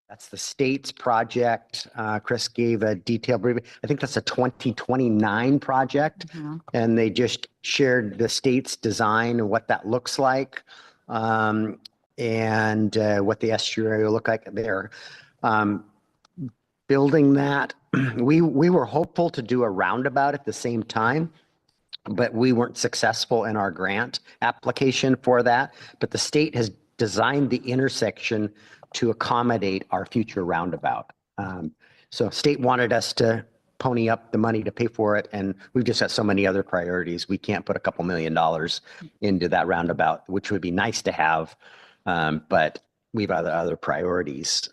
That's the state's project. Chris gave a detailed brief. I think that's a 2029 project. And they just shared the state's design and what that looks like, and what the estuary will look like there. Building that, we were hopeful to do a roundabout at the same time, but we weren't successful in our grant application for that. But the state has designed the intersection to accommodate our future roundabout. So state wanted us to pony up the money to pay for it, and we've just got so many other priorities. We can't put a couple $1 million into that roundabout, which would be nice to have, but we have other priorities.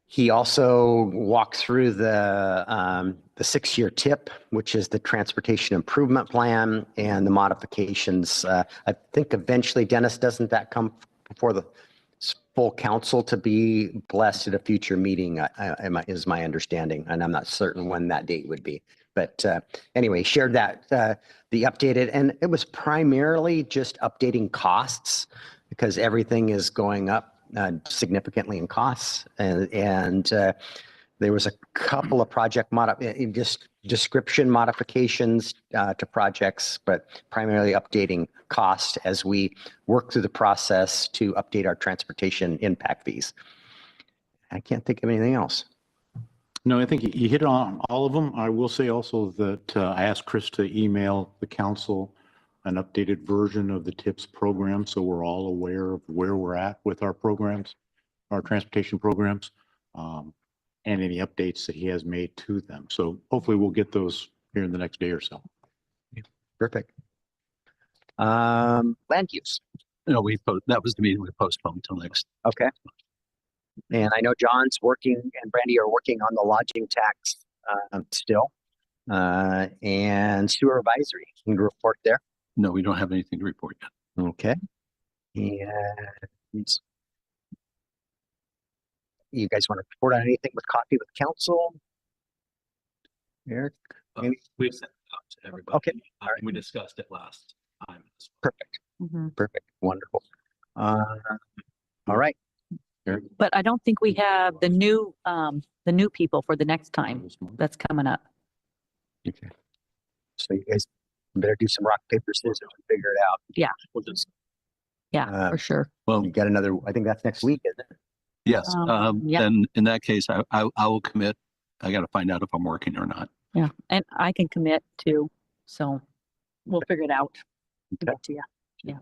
He also walked through the 6-year TIP, which is the Transportation Improvement Plan, and the modifications. I think eventually, Dennis, doesn't that come before the full council to be blessed at a future meeting, is my understanding, and I'm not certain when that date would be. But anyway, shared that, the updated, and it was primarily just updating costs because everything is going up significantly in costs, and there was a couple of project just description modifications to projects, but primarily updating cost as we work through the process to update our transportation impact fees. I can't think of anything else. No, I think you hit on all of them. I will say also that I asked Chris to email the council an updated version of the TIPS program, so we're all aware of where we're at with our programs, our transportation programs, and any updates that he has made to them. So hopefully we'll get those here in the next day or so. Perfect. Land use. No, that was the meeting we postponed until next. Okay. And I know John's working and Brandy are working on the lodging tax still, and sewer advisory. Can you report there? No, we don't have anything to report yet. Okay. And you guys want to report on anything with coffee with council? Eric? We've sent it out to everybody. Okay. All right. We discussed it last time. Perfect. Perfect. Wonderful. All right. Eric? But I don't think we have the new people for the next time that's coming up. Okay. So you guys better do some rock, paper, scissors and figure it out. Yeah. We'll just, Yeah, for sure. well, You got another, I think that's next week, isn't it? yes. Yeah. Then in that case, I will commit. I got to find out if I'm working or not. Yeah, and I can commit too, so we'll figure it out. Okay. Get to you. Yeah.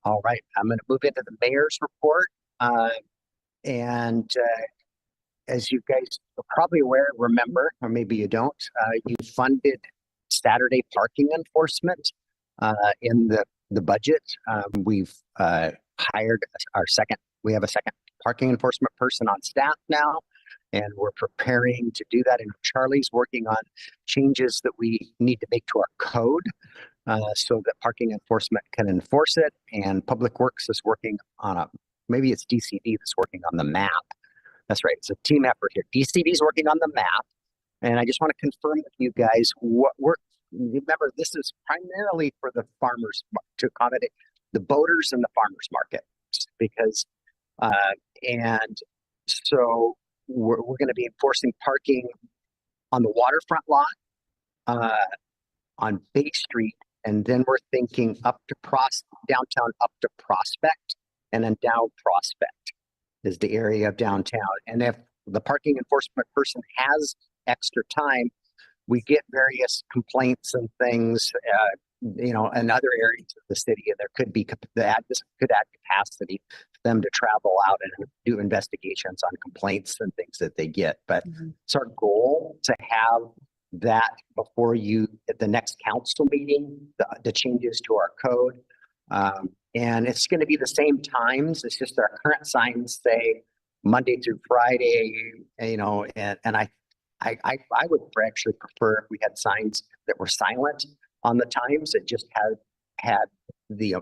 All right. I'm going to move into the mayor's report. And as you guys are probably aware, remember, or maybe you don't, you funded Saturday parking enforcement in the budget. We've hired we have a second parking enforcement person on staff now, and we're preparing to do that. And Charlie's working on changes that we need to make to our code so that parking enforcement can enforce it. And Public Works is working on maybe it's DCD that's working on the map. That's right. It's a team effort here. DCD is working on the map. And I just want to confirm with you guys remember, this is primarily for the farmers to accommodate the boaters and the farmers market, because and so we're going to be enforcing parking on the waterfront lot, on Bay Street, and then we're thinking up to downtown up to Prospect, and then down Prospect is the area of downtown. And if the parking enforcement person has extra time, we get various complaints and things, in other areas of the city, and there could be this could add capacity for them to travel out and do investigations on complaints and things that they get. But it's our goal to have that before at the next council meeting, the changes to our code. And it's going to be the same times. It's just our current signs say Monday through Friday, and I would actually prefer if we had signs that were silent on the times. It just had the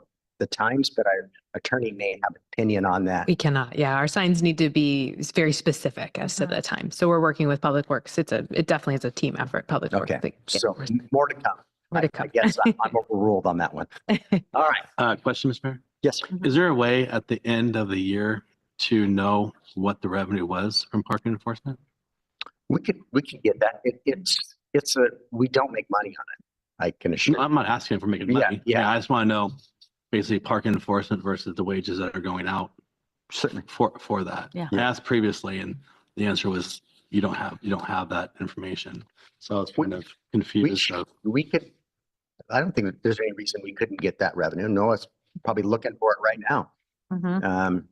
times, but our attorney may have an opinion on that. We cannot. Yeah, our signs need to be very specific as to the time. So we're working with Public Works. It definitely is a team effort. Public Works. Okay, so more to come. More to come. I guess I'm overruled on that one. All right. Question, Mr. Mayor? Yes, Is there a way at the end of the year to know what the revenue was from parking enforcement? we could get that. We don't make money on it. I can assure you. I'm not asking for making Yeah, money. yeah. I just want to know basically parking enforcement versus the wages that are going out Certainly. for that. Yeah. I asked previously and the answer was you don't have that information. So I was kind of confused of. We could, I don't think that there's any reason we couldn't get that revenue. Noah's probably looking for it right now. Mhm.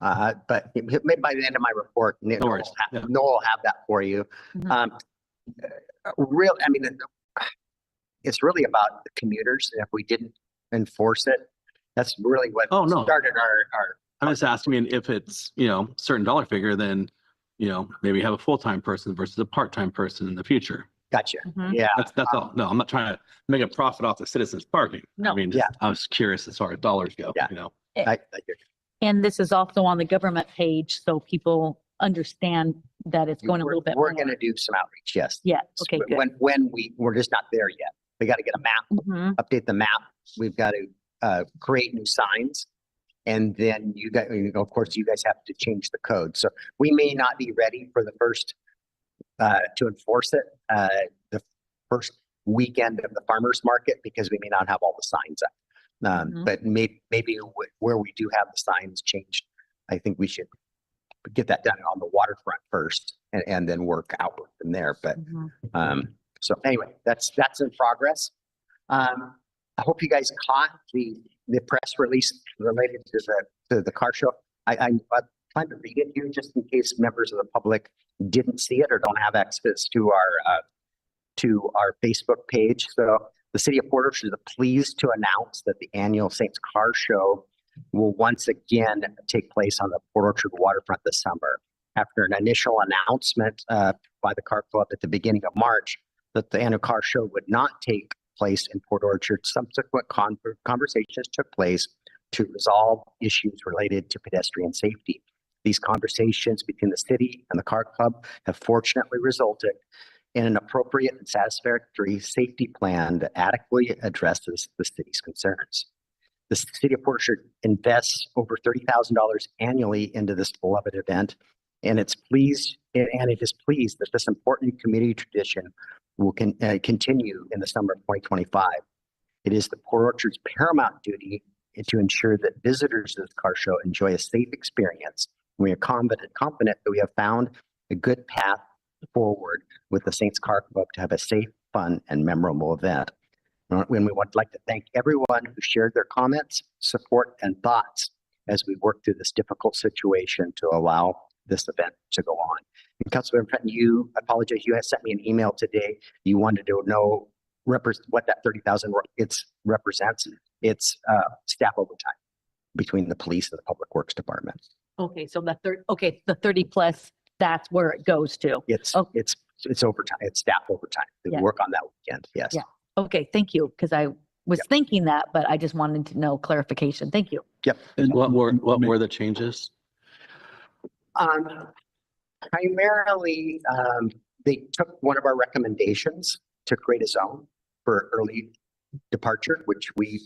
But by the end of my report, Noah worries. will Yeah. Noah will have that for you. Mhm. I mean, it's really about the commuters. If we didn't enforce it, that's really what Oh, no. started our, I'm just asking, I mean, if it's, certain dollar figure, then, maybe have a full-time person versus a part-time person in the future. gotcha. Mhm. Yeah. That's all. No, I'm not trying to make a profit off the citizens parking. No. I mean, Yeah. I was curious as far as dollars go, Yeah. I hear you. And this is also on the government page, so people understand that it's going a little bit We're more. going to do some outreach. Yes. Yeah, okay, good. When we're just not there yet. We got to get a map, Mhm. update the map. We've got to create new signs. And then of course, you guys have to change the code. So we may not be ready for the first to enforce it the first weekend of the farmers market because we may not have all the signs up. Mhm. But maybe where we do have the signs changed, I think we should get that done on the waterfront first and then work outward from there. But Mhm. so anyway, that's in progress. I hope you guys caught the press release related to the car show. I plan to read it here just in case members of the public didn't see it or don't have access to our Facebook page. So the city of Port Orchard is pleased to announce that the annual Saints Car Show will once again take place on the Port Orchard waterfront this summer. After an initial announcement by the car club at the beginning of March that the annual car show would not take place in Port Orchard, subsequent conversations took place to resolve issues related to pedestrian safety. These conversations between the city and the car club have fortunately resulted in an appropriate and satisfactory safety plan that adequately addresses the city's concerns. The city of Port Orchard invests over $30,000 annually into this beloved event, and it is pleased that this important community tradition will continue in the summer of 2025. It is the Port Orchard's paramount duty to ensure that visitors to this car show enjoy a safe experience. We are confident that we have found a good path forward with the Saints Car Club to have a safe, fun, and memorable event. And we would like to thank everyone who shared their comments, support, and thoughts as we work through this difficult situation to allow this event to go on. And Councilmember Fenton, I apologize, you had sent me an email today. You wanted to know what that 30,000 represents. It's staff overtime between the police and the public works department. Okay, so the 30 plus, that's where it goes to. It's Okay. it's overtime. It's staff overtime. They Yeah. work on that weekend. Yes. Yeah. Okay, thank you, because I was Yep. thinking that, but I just wanted to know clarification. Thank you. Yep. And what were the changes? Primarily, they took one of our recommendations to create a zone for early departure, which we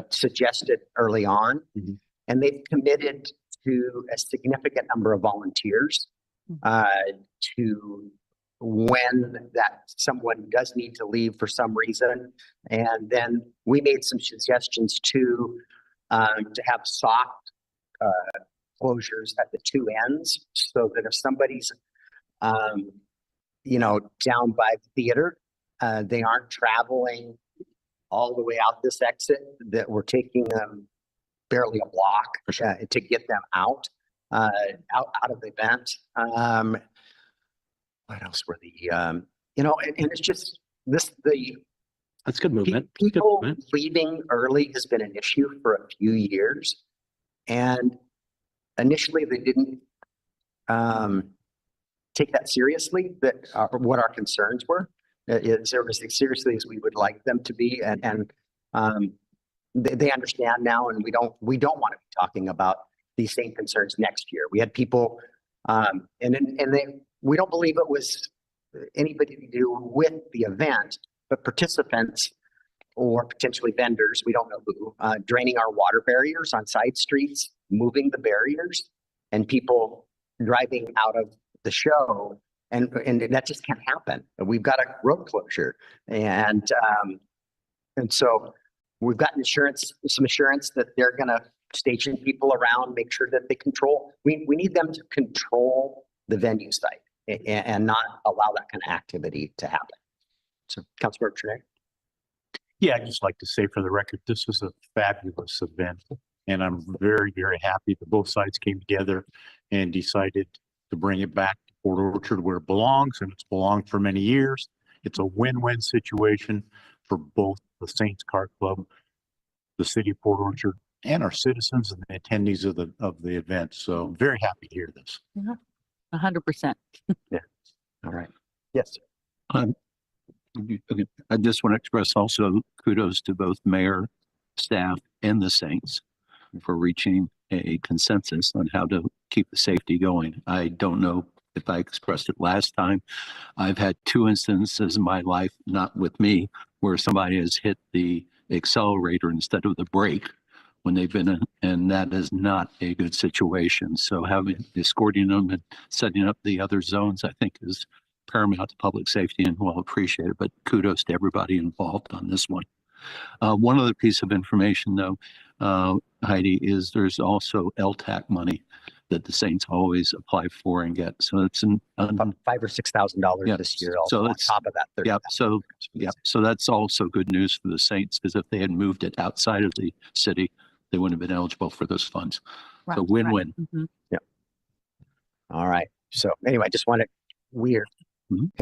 suggested early on. Mhm. And they've committed to a significant number of volunteers to when that someone does need to leave for some reason. And then we made some suggestions to have soft closures at the two ends so that if somebody's, down by the theater, they aren't traveling all the way out this exit, that we're taking them barely a block to get them out of the event. What else were and it's just That's good movement. That's good people movement. leaving early has been an issue for a few years. And initially they didn't take that seriously, what our concerns were. As seriously as we would like them to be. And they understand now, and we don't want to be talking about these same concerns next year. We had people, we don't believe it was anybody to do with the event, but participants or potentially vendors, we don't know who, draining our water barriers on side streets, moving the barriers, and people driving out of the show. And that just can't happen. We've got a road closure. And so we've got some assurance that they're going to station people around, make sure that they control. We need them to control the venue site and not allow that kind of activity to happen. So, Councilmember Trunay. Yeah, I'd just like to say for the record, this was a fabulous event. And I'm very, very happy that both sides came together and decided to bring it back to Port Orchard where it belongs, and it's belonged for many years. It's a win-win situation for both the Saints Kart Club, the city of Port Orchard, and our citizens and the attendees of the event. So I'm very happy to hear this. 100%. All right. Yes. Okay. I just want to express also kudos to both mayor, staff, and the Saints for reaching a consensus on how to keep the safety going. I don't know if I expressed it last time. I've had 2 instances in my life, not with me, where somebody has hit the accelerator instead of the brake when they've been in, and that is not a good situation. So escorting them and setting up the other zones, I think, is paramount to public safety and well appreciated, but kudos to everybody involved on this one. One other piece of information though, Heidi, is there's also LTAC money that the Saints always apply for and get. So it's About $5,000 or $6,000 Yeah, this year. so Also on it's- top of that, 30,000. so that's also good news for the Saints, because if they had moved it outside of the city, they wouldn't have been eligible for those funds. Right, So win-win. Mhm. All right. So anyway, we're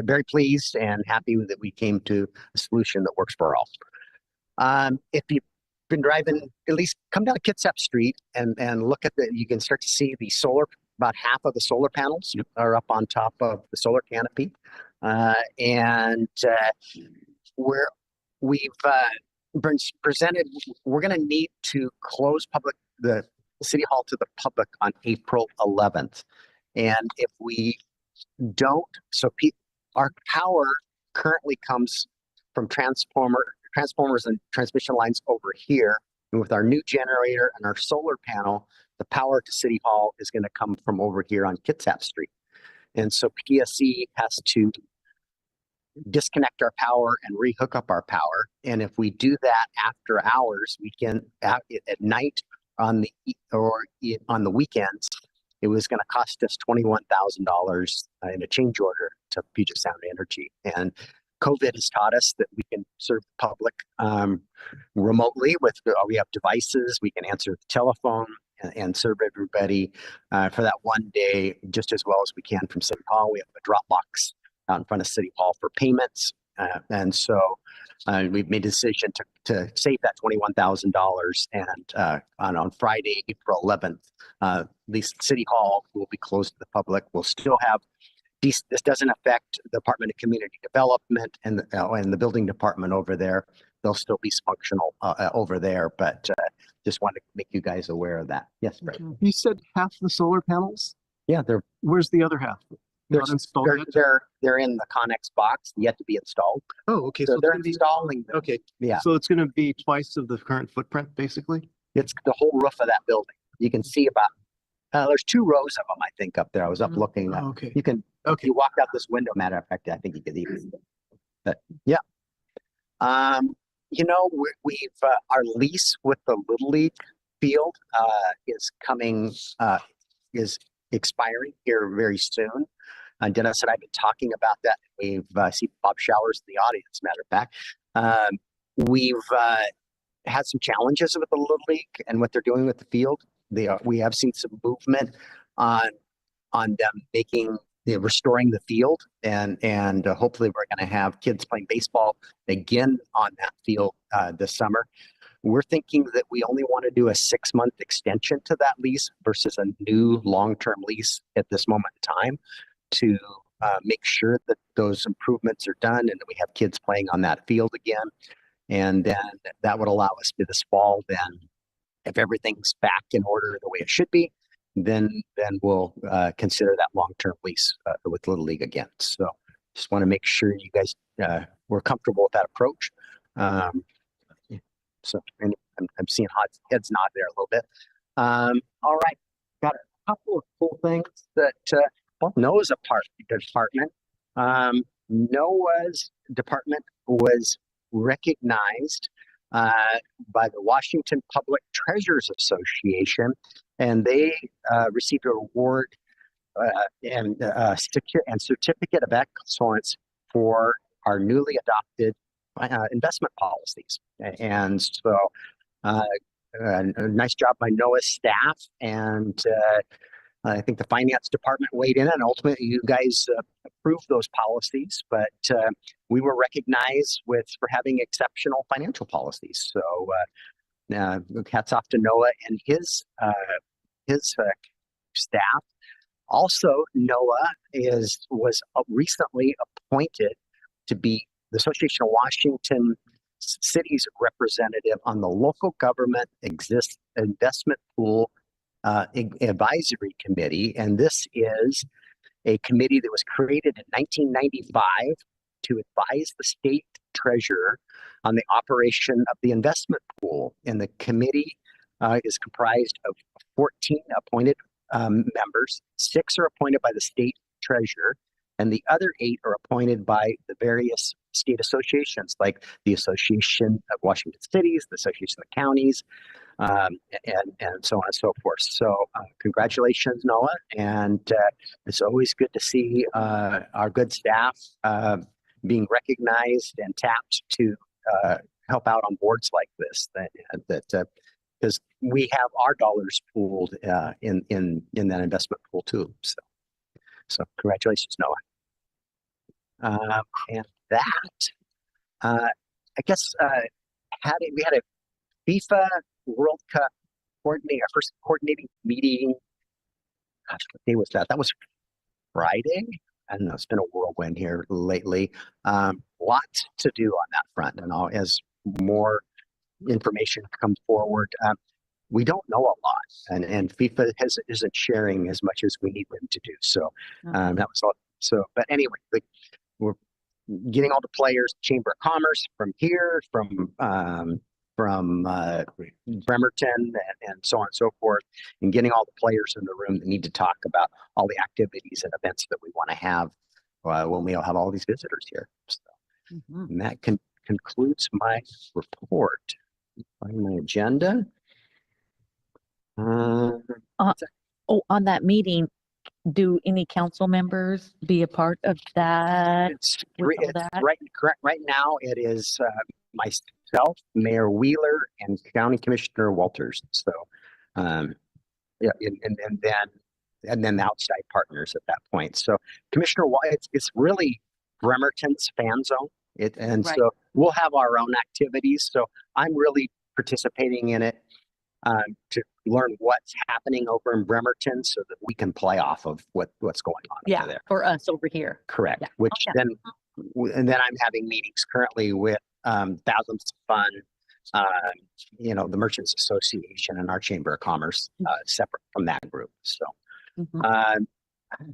very pleased and happy that we came to a solution that works for all. If you've been driving, at least come down Kitsap Street and look at you can start to see the solar, about half of the solar panels Yep. are up on top of the solar canopy. We've been presented, we're going to need to close the city hall to the public on April 11th. And if we don't, our power currently comes from transformers and transmission lines over here. And with our new generator and our solar panel, the power to City Hall is going to come from over here on Kitsap Street. And so PSE has to disconnect our power and rehook up our power. And if we do that after hours, we can at night on the weekends, it was going to cost us $21,000 in a change order to Puget Sound Energy. And COVID has taught us that we can serve the public remotely we have devices, we can answer the telephone and serve everybody for that one day just as well as we can from City Hall. We have a Dropbox out in front of City Hall for payments. And so we've made a decision to save that $21,000. And on Friday, April 11th, the City Hall will be closed to the public. We'll still have this doesn't affect the Department of Community Development and the building department over there. They'll still be functional over there, but just wanted to make you guys aware of that. Yes, Brett. You said half the solar panels? Yeah, Where's the other half? they're Not installed yet? they're in the Connex box, yet to be installed. Oh, okay. So So they're it's gonna be, installing them. okay. Yeah, So it's gonna be twice of the current footprint, basically? it's the whole roof of that building. You can see about there's 2 rows of them, I think, up there. I was up looking. Oh, okay. You can Okay. you walked out this window. Matter of fact, I think you could even. But yeah, we've our lease with the Little League field is expiring here very soon. Dennis and I've been talking about that. We've seen Bob Showers in the audience. Matter of fact, we've had some challenges with the Little League and what they're doing with the field. We have seen some movement on them restoring the field, and hopefully we're going to have kids playing baseball again on that field this summer. We're thinking that we only want to do a 6-month extension to that lease versus a new long-term lease at this moment in time to make sure that those improvements are done and that we have kids playing on that field again. And then that would allow us to this fall, then if everything's back in order the way it should be, then we'll consider that long-term lease with Little League again. So just want to make sure you guys were comfortable with that approach. So and I'm seeing heads nod there a little bit. All right, got a couple of cool things that well, Noah's department. Noah's department was recognized by the Washington Public Treasurers Association, and they received an award and certificate of excellence for our newly adopted investment policies. And so, a nice job by NOAA staff, and I think the finance department weighed in, and ultimately you guys approved those policies. But we were recognized for having exceptional financial policies. So, hats off to Noah and his staff. Also, Noah was recently appointed to be the Association of Washington Cities representative on the Local Government Investment Pool Advisory Committee, and this is a committee that was created in 1995 to advise the state treasurer on the operation of the investment pool. And the committee is comprised of 14 appointed members. 6 are appointed by the state treasurer, and the other 8 are appointed by the various state associations, like the Association of Washington Cities, the Association of Counties, and so on and so forth. So congratulations, Noah. And it's always good to see our good staff being recognized and tapped to help out on boards like this, because we have our dollars pooled in that investment pool too. So congratulations, Noah. And that, I guess, we had a FIFA World Cup our first coordinating meeting. Gosh, what day was that? That was Friday. I don't know. It's been a whirlwind here lately. Lots to do on that front, and as more information comes forward, we don't know a lot, and FIFA isn't sharing as much as we need them to do. So that was all. So, but anyway, we're getting all the players, Chamber of Commerce from here, from Bremerton, and so on and so forth, and getting all the players in the room that need to talk about all the activities and events that we want to have when we have all these visitors here. So, and that concludes my report. Find my agenda. On that meeting, do any council members be a part of that? Right now it is myself, Mayor Wheeler, and County Commissioner Walters. So, yeah, and then the outside partners at that point. So, Commissioner, it's really Bremerton's fan zone. So we'll have our own activities. So I'm really participating in it to learn what's happening over in Bremerton, so that we can play off of what's going on over there. For us over here. Correct. Yeah. Which then I'm having meetings currently with Thousands of Fun, the Merchants Association, and our Chamber of Commerce, separate from that group. So, how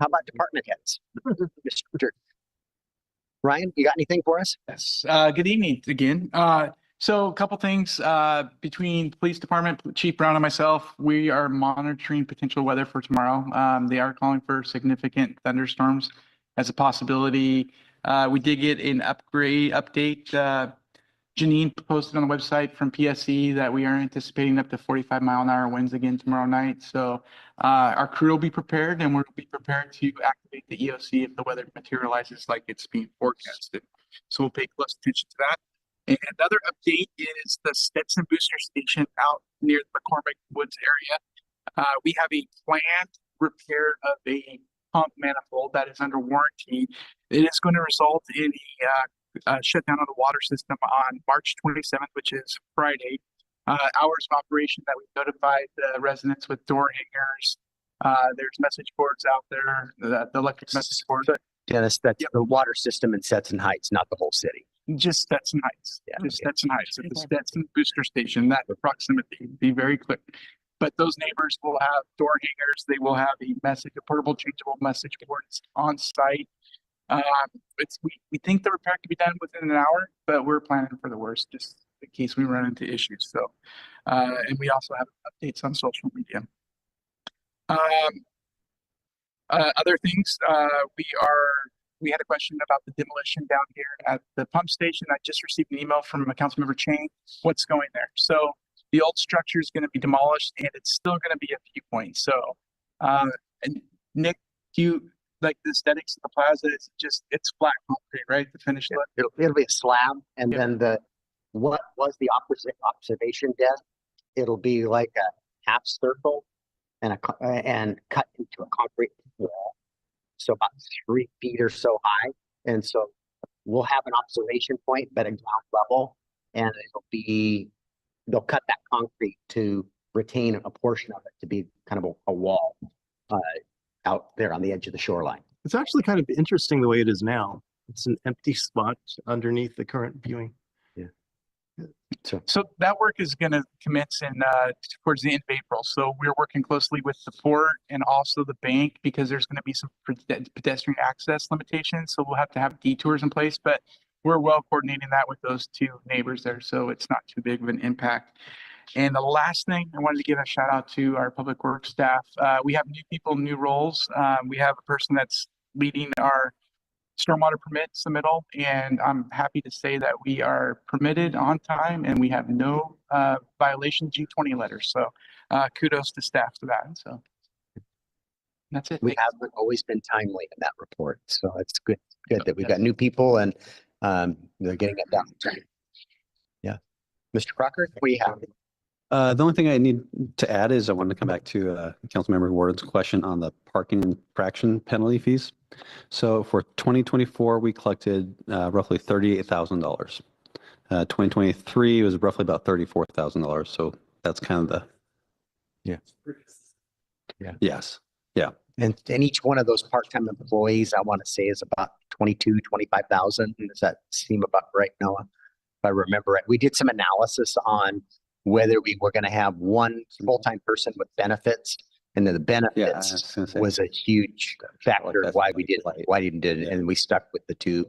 about department heads? Mr. Ryan, you got anything for us? Yes. Good evening again. So a couple things between the police department, Chief Brown and myself, we are monitoring potential weather for tomorrow. They are calling for significant thunderstorms as a possibility. We did get an update. Janine posted on the website from PSC that we are anticipating up to 45-mile-an-hour winds again tomorrow night. So our crew will be prepared, and we'll be prepared to activate the EOC if the weather materializes like it's being forecasted. So we'll pay close attention to that. And another update is the Stetson Booster Station out near the McCormick Woods area. We have a planned repair of a pump manifold that is under warranty. It is going to result in a shutdown of the water system on March 27th, which is Friday. Hours of operation that we've notified the residents with door hangers. There's message boards out there, the electric message board. Dennis, that's the water system in Stetson Heights, not the whole city. Just Stetson Heights. Yeah. Just Stetson Heights at the Stetson Booster Station. That proximity, be very clear. But those neighbors will have door hangers. They will have a portable changeable message boards on site. We think the repair can be done within an hour, but we're planning for the worst. Just in case we run into issues. So, and we also have updates on social media. Other things, we had a question about the demolition down here at the pump station. I just received an email from a council member Chang. What's going there? So the old structure is going to be demolished, and it's still going to be a few points. So, and Nick, do you like the aesthetics of the plaza? It's flat concrete, right? The finished look. It'll be a slab, and Yep. then what was the opposite observation deck? It'll be like a half circle and and cut into a concrete wall. So about 3 feet or so high. And so we'll have an observation point, but at ground level, and they'll cut that concrete to retain a portion of it to be kind of a wall out there on the edge of the shoreline. It's actually kind of interesting the way it is now. It's an empty spot underneath the current viewing. So that work is going to commence in towards the end of April. So we're working closely with the port and also the bank because there's going to be some pedestrian access limitations. So we'll have to have detours in place, but we're well coordinating that with those two neighbors there. So it's not too big of an impact. And the last thing I wanted to give a shout out to our public works staff. We have new people, new roles. We have a person that's leading our stormwater permit submittal, and I'm happy to say that we are permitted on time and we have no violation G20 letters. So kudos to staff for that. So that's it. We Thanks. haven't always been timely in that report. So it's good that we've got new people and they're getting it done. Yeah. Mr. Crocker, what do you have? The only thing I need to add is I wanted to come back to Councilmember Ward's question on the parking infraction penalty fees. So for 2024, we collected roughly $38,000. 2023 was roughly about $34,000. So that's kind of the. Yeah. Yeah. Yes. And each one of those part-time employees, I want to say is about 25,000. Does that seem about right, Noah? If I remember right, we did some analysis on whether we were going to have one full-time person with benefits, and then the benefits was a huge factor of why we didn't do it, and we stuck with the two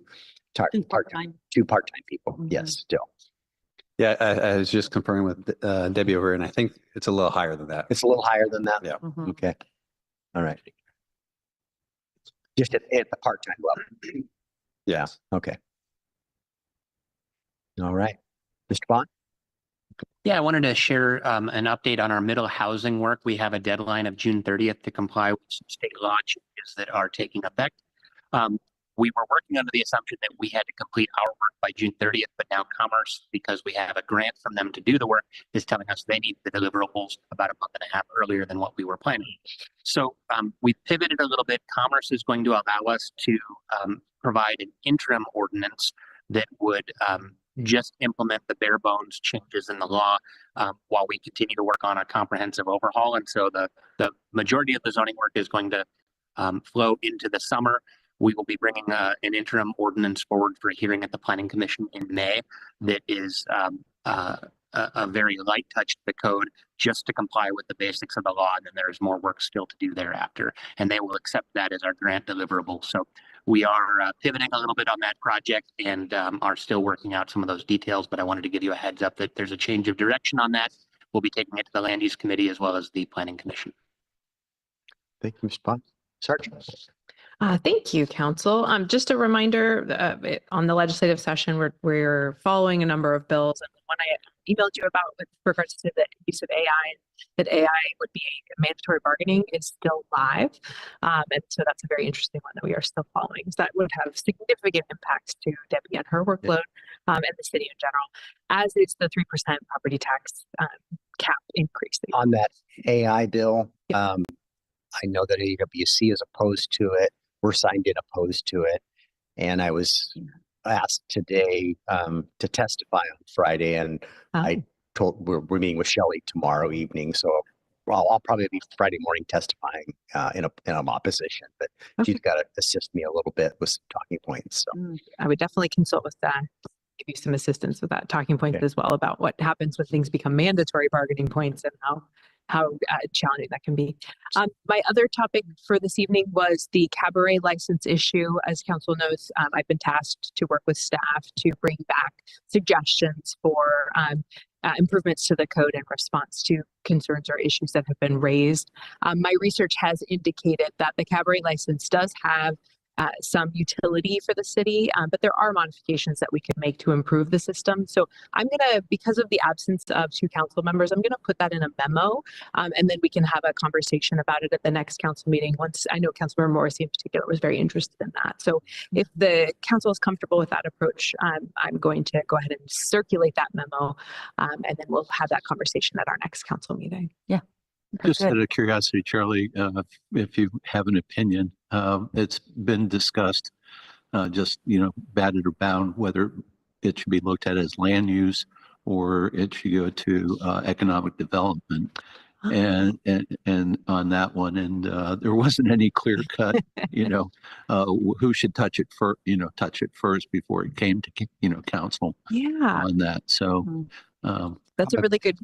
part-time people. Yes, still. Yeah, I was just confirming with Debbie over, and I think it's a little higher than that. It's a little higher than that. Yeah. Okay. All right. Just at the part-time level. Yeah. Okay. All right. Mr. Bond? Yeah, I wanted to share an update on our middle housing work. We have a deadline of June 30th to comply with some state law changes that are taking effect. We were working under the assumption that we had to complete our work by June 30th, but now Commerce, because we have a grant from them to do the work, is telling us they need the deliverables about a month and a half earlier than what we were planning. So we pivoted a little bit. Commerce is going to allow us to provide an interim ordinance that would just implement the bare bones changes in the law while we continue to work on a comprehensive overhaul. And so the majority of the zoning work is going to flow into the summer. We will be bringing an interim ordinance forward for a hearing at the Planning Commission in May that is a very light touch to the code just to comply with the basics of the law. And then there's more work still to do thereafter. And they will accept that as our grant deliverable. So we are pivoting a little bit on that project and are still working out some of those details. But I wanted to give you a heads up that there's a change of direction on that. We'll be taking it to the Land Use Committee as well as the Planning Commission. Thank you, Mr. Bond. Sergeant? Thank you, Council. Just a reminder, on the legislative session, we're following a number of bills. And the one I emailed you about with regards to the use of AI, that AI would be mandatory bargaining, is still live. And so that's a very interesting one that we are still following. So that would have significant impacts to Debbie and her workload and the city in general, as is the 3% property tax cap increase. On that AI bill, I know that AWC is opposed to it. We're signed in opposed to it. And I was asked today to testify on Friday, and I told we're meeting with Shelley tomorrow evening. So I'll probably be Friday morning testifying in opposition, but she's got to assist me a little bit with some talking points. So I would definitely consult with that, give you some assistance with that talking points as well about what happens when things become mandatory bargaining points and how challenging that can be. My other topic for this evening was the cabaret license issue. As council knows, I've been tasked to work with staff to bring back suggestions for improvements to the code in response to concerns or issues that have been raised. My research has indicated that the cabaret license does have some utility for the city, but there are modifications that we could make to improve the system. So I'm gonna, because of the absence of 2 council members, I'm gonna put that in a memo, and then we can have a conversation about it at the next council meeting. Once I know Councilmember Morrissey in particular was very interested in that. So if the council is comfortable with that approach, I'm going to go ahead and circulate that memo, and then we'll have that conversation at our next council meeting. Just out of curiosity, Charlie, if you have an opinion, it's been discussed, just, batted or bound, whether it should be looked at as land use or it should go to economic development. And on that one, and there wasn't any clear cut, who should touch it first before it came to, council Yeah. on that. So, That's a really good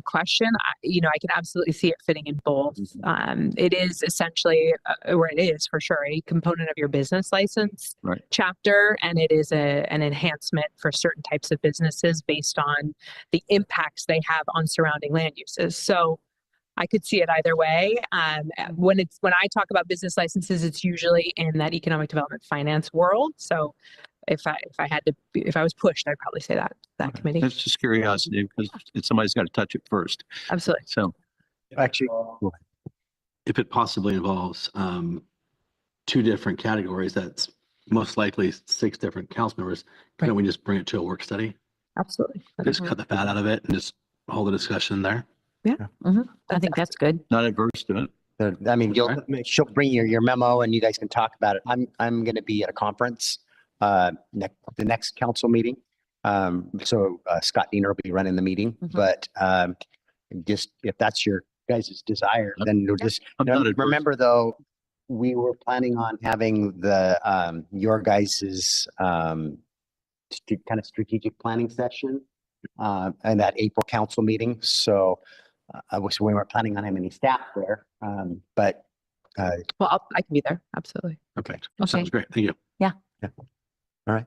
question. I can absolutely see it fitting in both. It is essentially, or it is for sure, a component of your business license chapter, and it is an enhancement for certain types of businesses based on the impacts they have on surrounding land uses. So I could see it either way. When I talk about business licenses, it's usually in that economic development finance world. So if I was pushed, I'd probably say that committee. That's just curiosity because somebody's got to touch it first. Absolutely. So Actually, If it possibly involves 2 different categories, that's most likely 6 different council members. Couldn't we just bring it to a work study? Absolutely. Just cut the fat out of it and just hold the discussion there. I think that's good. not adverse to it. I mean, she'll bring your memo and you guys can talk about it. I'm going to be at a conference the next council meeting. So Scott Diener will be running the meeting, but just if that's your guys' desire, then you'll just remember though, we were planning on having the your guys's kind of strategic planning session and that April council meeting. So we weren't planning on having any staff there, but well, I can be there. Absolutely. Okay. Okay. Sounds great. Thank you. all right.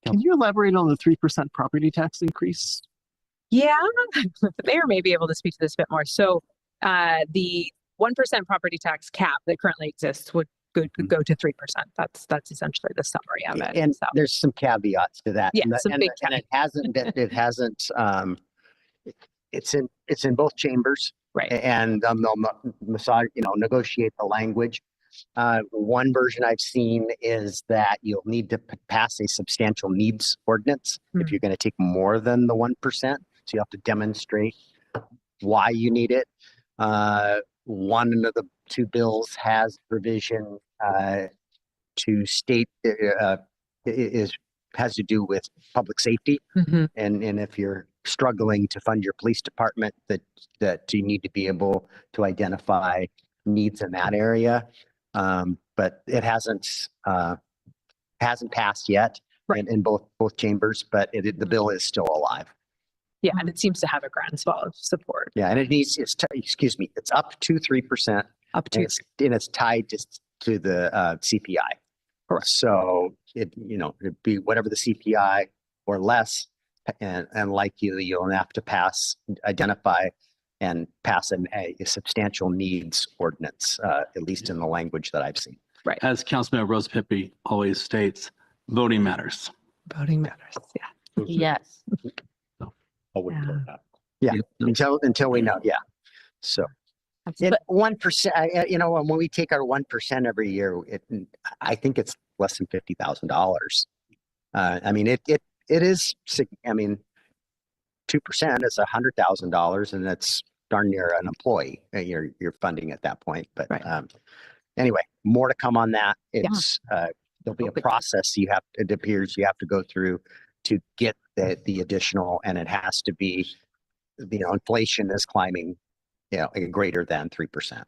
Can you elaborate on the 3% property tax increase? Yeah, the mayor may be able to speak to this a bit more. So the 1% property tax cap that currently exists would go to 3%. That's essentially the summary of it. And So, there's some caveats to that. Yeah, and, some big and it hasn't been, it's in both chambers. right. And they'll massage, negotiate the language. One version I've seen is that you'll need to pass a substantial needs ordinance if you're going to take more than the 1%. So you have to demonstrate why you need it. One of the 2 bills has provision to state has to do with public safety, and if you're struggling to fund your police department, that you need to be able to identify needs in that area. But it hasn't passed yet in both chambers, but the bill is still alive. Yeah, and it seems to have a groundswell of support. Yeah, and it's up to 3%. Up to And it's tied to the CPI. Correct. So it'd be whatever the CPI or less, and likely you'll have to identify and pass a substantial needs ordinance, at least in the language that I've seen. right. As Councilmember Rose Pippy always states, voting matters. Voting matters. Yeah. Yes. Yeah, until we know. Yeah. So. And 1%, when we take our 1% every year, I think it's less than $50,000. I mean, it is. I mean, 2% is $100,000, and that's darn near an employee. You're funding at that point. But anyway, more to come on that. It's there'll be a process it appears you have to go through to get the additional, and it has to be, inflation is climbing. Greater than 3%.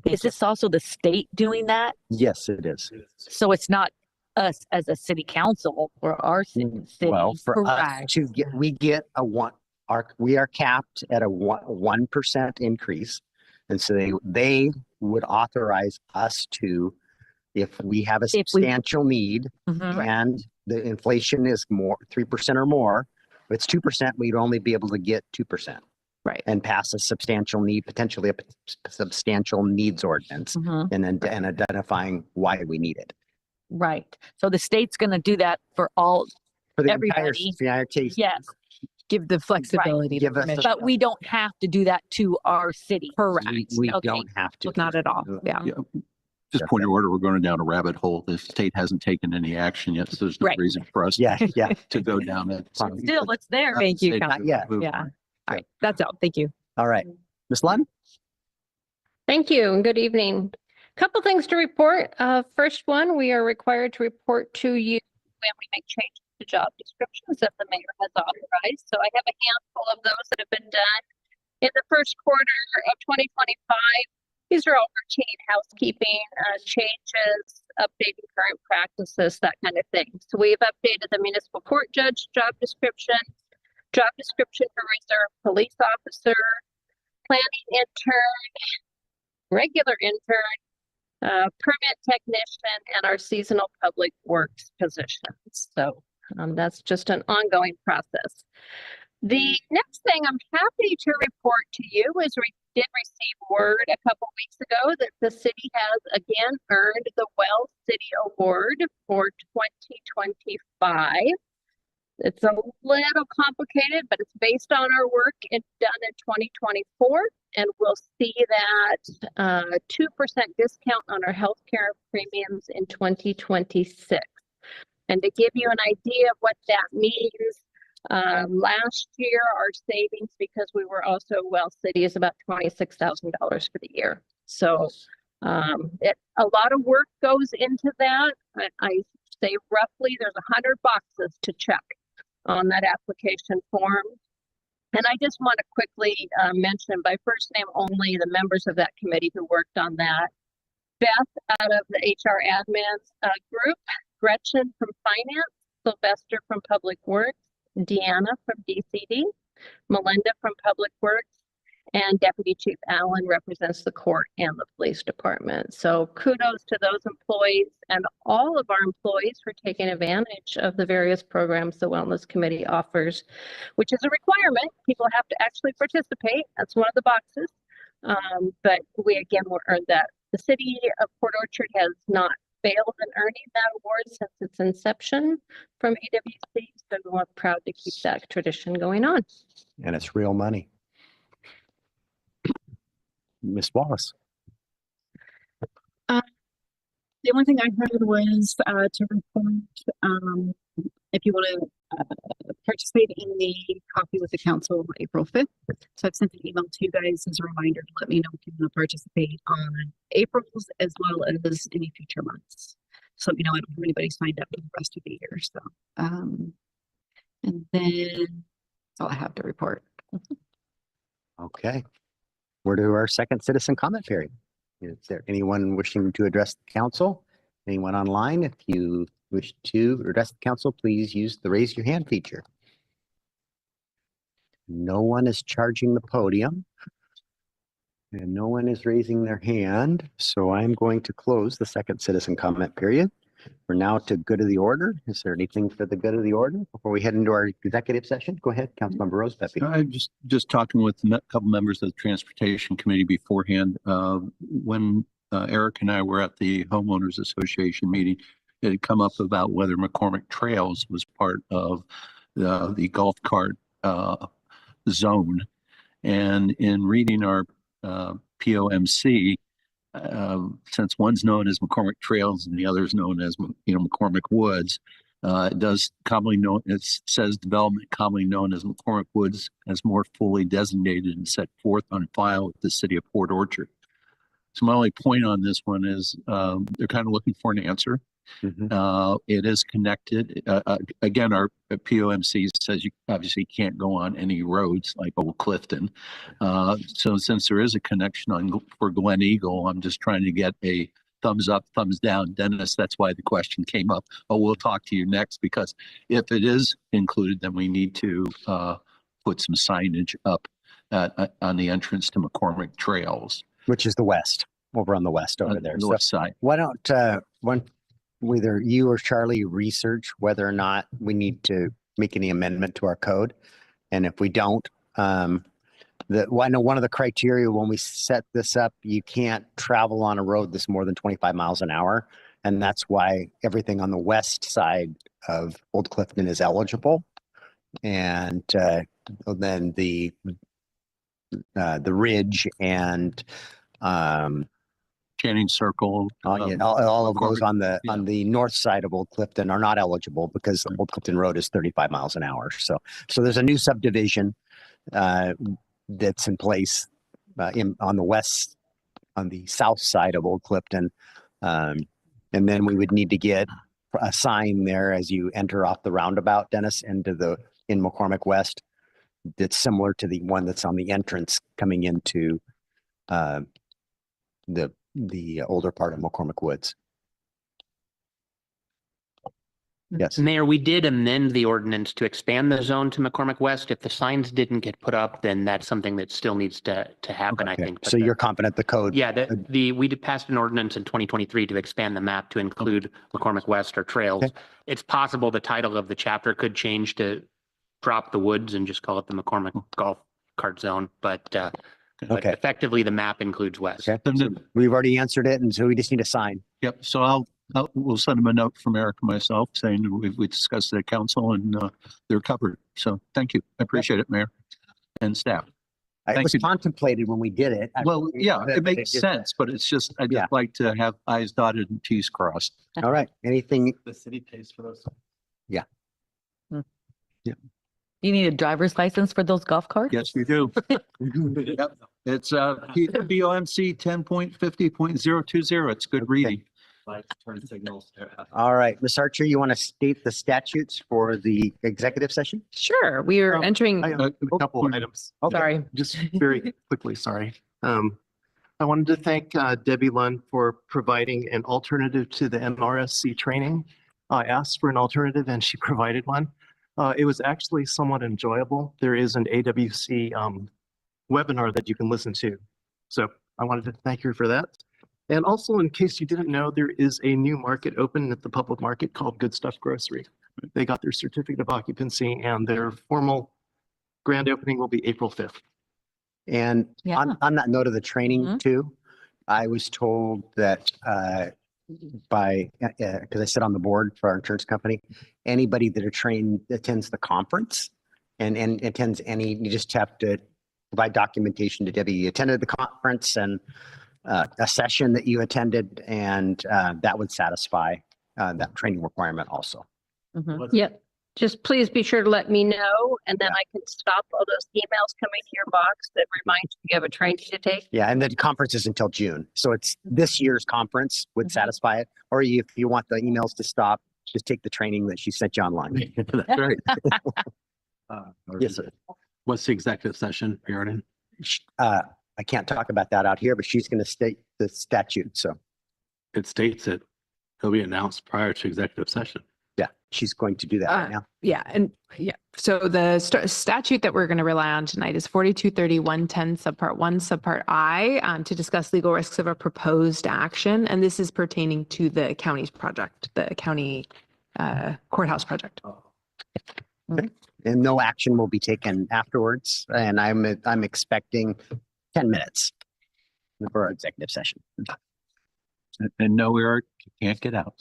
Is this also the state doing that? Yes, it is. So it's not us as a city council or our city? Well, for us Correct. we get we are capped at a 1% increase. And so they would authorize us to, if we have a If we- substantial need Mhm. and the inflation is more, 3% or more, if it's 2%, we'd only be able to get 2%. Right. And pass a substantial need, potentially a substantial needs ordinance, Mhm. and then and identifying why we need it. Right. So the state's going to do that for all, For the Everybody. entire case. yes, Give the flexibility. Give us a- permission. but we don't have to do that to our city. Correct. We Okay. don't have to. Not at all. Yeah. Yeah. Just point of order, we're going down a rabbit hole. The state hasn't taken any action yet, so there's no Right. reason for us Yeah, yeah. to go down that. Still, it's there. Thank you, State Council. Not yet. move. Yeah. All right. That's all. Thank you. All right. Ms. Lund? Thank you and good evening. Couple things to report. First one, we are required to report to you when we make changes to job descriptions that the mayor has authorized. So I have a handful of those that have been done in the first quarter of 2025. These are all routine housekeeping changes, updating current practices, that kind of thing. So we've updated the municipal court judge job description for reserve police officer, planning intern, regular intern, permit technician, and our seasonal public works positions. So that's just an ongoing process. The next thing I'm happy to report to you is we did receive word a couple weeks ago that the city has again earned the Well City Award for 2025. It's a little complicated, but it's based on our work done in 2024, and we'll see that 2% discount on our healthcare premiums in 2026. And to give you an idea of what that means, last year our savings, because we were also Well City, is about $26,000 for the year. So a lot of work goes into that. I say roughly there's 100 boxes to check on that application form. And I just want to quickly mention by first name only the members of that committee who worked on that. Beth out of the HR admins group, Gretchen from finance, Sylvester from public works, Deanna from DCD, Melinda from public works, and Deputy Chief Allen represents the court and the police department. So kudos to those employees and all of our employees for taking advantage of the various programs the Wellness Committee offers, which is a requirement. People have to actually participate. That's one of the boxes. But we again will earn that. The city of Port Orchard has not failed in earning that award since its inception from AWC. So we're proud to keep that tradition going on. And it's real money. Ms. Wallace? The only thing I heard was to report if you want to participate in the coffee with the council on April 5th. So I've sent an email to you guys as a reminder to let me know if you want to participate on April's as well as any future months. So let me know. I don't have anybody signed up for the rest of the year. So and then that's all I have to report. Okay. We're to our second citizen comment period. Is there anyone wishing to address the council? Anyone online? If you wish to address the council, please use the raise your hand feature. No one is charging the podium. And no one is raising their hand. So I'm going to close the second citizen comment period. We're now to good of the order. Is there anything for the good of the order before we head into our executive session? Go ahead, Councilmember Rose Pepe. I'm just talking with a couple members of the Transportation Committee beforehand. When Eric and I were at the Homeowners Association meeting, it had come up about whether McCormick Trails was part of the golf cart zone. And in reading our POMC, since one's known as McCormick Trails and the other is known as McCormick Woods, it does commonly known, it says development commonly known as McCormick Woods as more fully designated and set forth on file with the city of Port Orchard. So my only point on this one is they're kind of looking for an answer. It is connected. Again, our POMC says you obviously can't go on any roads like Old Clifton. So since there is a connection for Glen Eagle, I'm just trying to get a thumbs up, thumbs down. Dennis, that's why the question came up. Oh, we'll talk to you next, because if it is included, then we need to put some signage up on the entrance to McCormick Trails. Which is the west, over on the west over on there. the So north side. why don't, whether you or Charlie research whether or not we need to make any amendment to our code? And if we don't, I know one of the criteria when we set this up, you can't travel on a road that's more than 25 miles an hour. And that's why everything on the west side of Old Clifton is eligible. And then the Ridge and Channing Circle. yeah, all of those McCormick, on the north side of Old Clifton are not eligible because Old Clifton Road is 35 miles an hour. So there's a new subdivision that's in place on the south side of Old Clifton. And then we would need to get a sign there as you enter off the roundabout, Dennis, in McCormick West. That's similar to the one that's on the entrance coming into the older part of McCormick Woods. Yes. Mayor, we did amend the ordinance to expand the zone to McCormick West. If the signs didn't get put up, then that's something that still needs to happen, I Okay. think. But So you're confident the code? Yeah, we did pass an ordinance in 2023 to expand the map to include McCormick West or trails. Okay. It's possible the title of the chapter could change to drop the woods and just call it the McCormick Golf Cart Zone, but Okay. effectively the map includes West. Okay. And So then- we've already answered it, and so we just need a sign. Yep. So we'll send them a note from Eric and myself saying we discussed it at council and they're covered. So thank you. I appreciate it, Mayor and staff. It Thank was you. contemplated when we did it. Well, yeah, it makes just- sense, but it's just, I'd Yeah. just like to have I's dotted and T's crossed. All right. Anything? The city pays for those. You need a driver's license for those golf carts? Yes, we do. Yep. It's BOMC 10.50.020. It's good reading. Lights, turn signals. All right. Ms. Archer, you want to state the statutes for the executive session? Sure, we are entering, I have a couple items. sorry. Just very quickly, sorry. I wanted to thank Debbie Lund for providing an alternative to the MRSC training. I asked for an alternative and she provided one. It was actually somewhat enjoyable. There is an AWC webinar that you can listen to. So I wanted to thank her for that. And also, in case you didn't know, there is a new market open at the public market called Good Stuff Grocery. They got their certificate of occupancy and their formal grand opening will be April 5th. And Yeah. on that note of the training Mhm. too, I was told that because I sit on the board for our insurance company, anybody that are trained attends the conference and attends you just have to provide documentation to Debbie. You attended the conference and a session that you attended, and that would satisfy that training requirement also. Mhm. Yep. Just please be sure to let me know, and then I can stop all those emails coming to your box that remind you have a training to take. Yeah, and the conference is until June. So it's this year's conference would satisfy it. Or if you want the emails to stop, just take the training that she sent you online. That's right. Yes, sir. What's the executive session, Jordan? I can't talk about that out here, but she's going to state the statute. So It states it. It'll be announced prior to executive session. yeah, she's going to do that right now. Yeah, and yeah, so the statute that we're going to rely on tonight is 4230-110 subpart 1 subpart I to discuss legal risks of a proposed action. And this is pertaining to the county's project, the county courthouse project. And no action will be taken afterwards. And I'm expecting 10 minutes for our executive session. And no, Eric, you can't get out.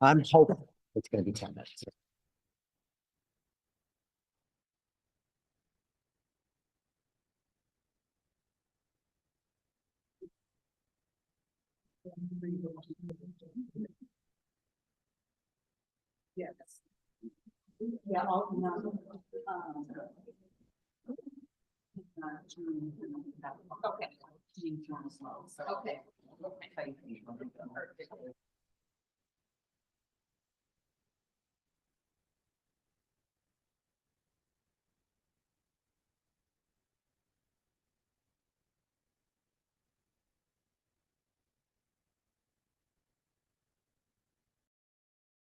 I'm hoping it's going to be 10 minutes. Yes. Yeah, okay. Okay.